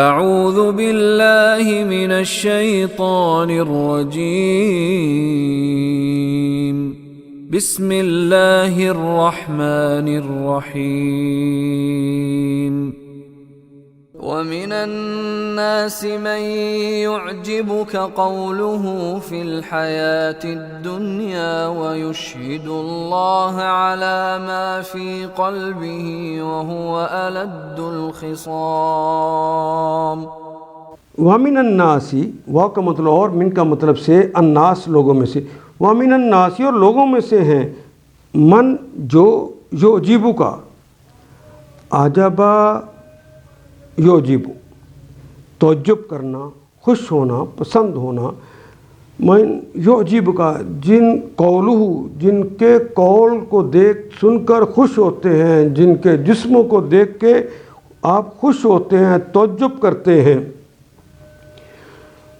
اعوذ باللہ من الشیطان الرجیم بسم اللہ الرحمن الرحیم ومن الناس من يعجبك قوله في الحياة الدنيا ويشهد الله على ما في قلبه وهو ألد الخصام. ومن الناس وا کا مطلب اور من کا مطلب سے الناس لوگوں میں سے، ومن الناس اور لوگوں میں سے ہیں من جو یعجبو کا عجبا یعجبو تعجب کرنا، خوش ہونا، پسند ہونا، من یعجب کا جن قولہ جن کے قول کو دیکھ سن کر خوش ہوتے ہیں، جن کے جسموں کو دیکھ کے آپ خوش ہوتے ہیں، تعجب کرتے ہیں.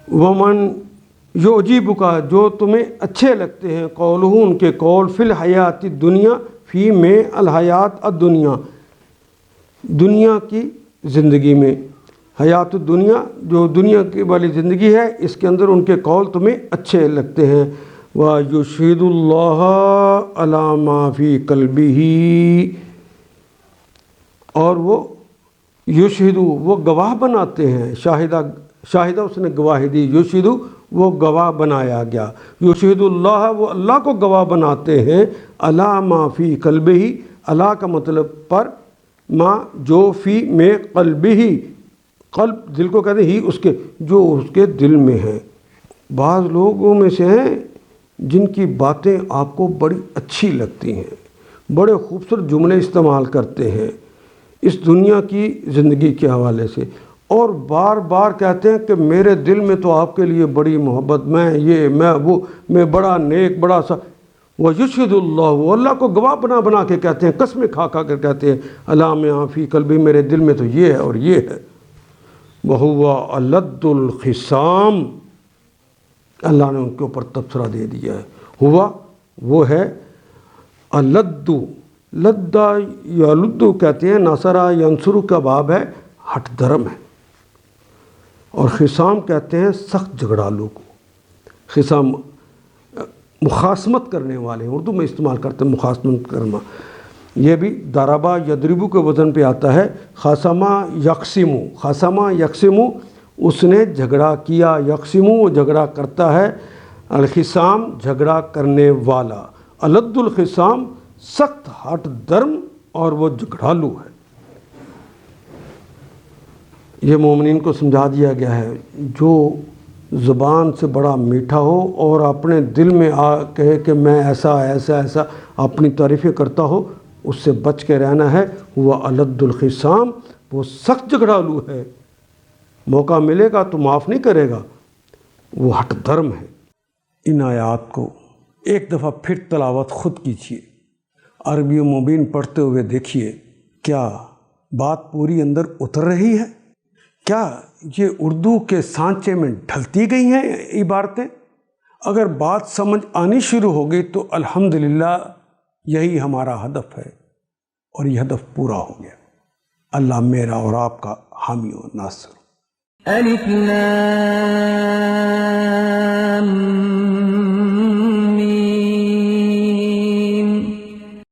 ومن یعجب کا جو تمہیں اچھے لگتے ہیں قولہ ان کے قول فی الحیات الدنیا فی میں الحیات الدنیا دنیا کی زندگی میں، حیات الدنیا جو دنیا کی والی زندگی ہے اس کے اندر ان کے قول تمہیں اچھے لگتے ہیں. وَيُشْهِدُ اللَّهَ عَلَى مَا فِي قَلْبِهِ اور وہ یشہد وہ گواہ بناتے ہیں، شاہدہ اس نے گواہی دی، یشہد وہ گواہ بنایا گیا، یشہد اللہ وہ اللہ کو گواہ بناتے ہیں علی ما فی قلبہ، اللہ کا مطلب پر، ما جو فی میں قلبہ قلب دل کو کہتے ہیں، ہی اس کے جو اس کے دل میں ہے. بعض لوگوں میں سے ہیں جن کی باتیں آپ کو بڑی اچھی لگتی ہیں، بڑے خوبصورت جملے استعمال کرتے ہیں اس دنیا کی زندگی کے حوالے سے، اور بار بار کہتے ہیں کہ میرے دل میں تو آپ کے لیے بڑی محبت، میں یہ میں وہ میں بڑا نیک بڑا سا. وَيُشْهِدُ اللَّهُ وہ اللہ کو گواہ بنا بنا کے کہتے ہیں، قسمیں کھا کھا کر کہتے ہیں عَلَى مَا فِي قَلْبِي میرے دل میں تو یہ ہے اور یہ ہے. وَهُوَ أَلَدُّ الْخِصَامِ اللہ نے ان کے اوپر تبصرہ دے دیا ہے. ہوا وہ ہے الد لدہ یا لدو کہتے ہیں، نصرہ ینصرو کا باب ہے، ہٹ درم ہے، اور خصام کہتے ہیں سخت جھگڑالو کو. خصام مخاصمت کرنے والے اردو میں استعمال کرتے ہیں، مخاصمت کرنا. یہ بھی ضربہ یضربو کے وزن پہ آتا ہے. خاصمہ یقسمو، خاصمہ یقسمو اس نے جھگڑا کیا، یقسمو وہ جھگڑا کرتا ہے، الخصام جھگڑا کرنے والا، الد الخصام سخت ہٹ درم اور وہ جھگڑالو ہے. یہ مومنین کو سمجھا دیا گیا ہے جو زبان سے بڑا میٹھا ہو اور اپنے دل میں کہے کہ میں ایسا ایسا ایسا اپنی تعریفیں کرتا ہو، اس سے بچ کے رہنا ہے. وہ الد الخصام وہ سخت جھگڑالو ہے، موقع ملے گا تو معاف نہیں کرے گا، وہ ہٹ درم ہے. ان آیات کو ایک دفعہ پھر تلاوت خود کیجیے، عربی مبین پڑھتے ہوئے دیکھیے کیا بات پوری اندر اتر رہی ہے، کیا یہ اردو کے سانچے میں ڈھلتی گئی ہیں عبارتیں. اگر بات سمجھ آنی شروع ہو گئی تو الحمدللہ یہی ہمارا ہدف ہے اور یہ ہدف پورا ہو گیا. اللہ میرا اور آپ کا حامی و ناصر. الف لام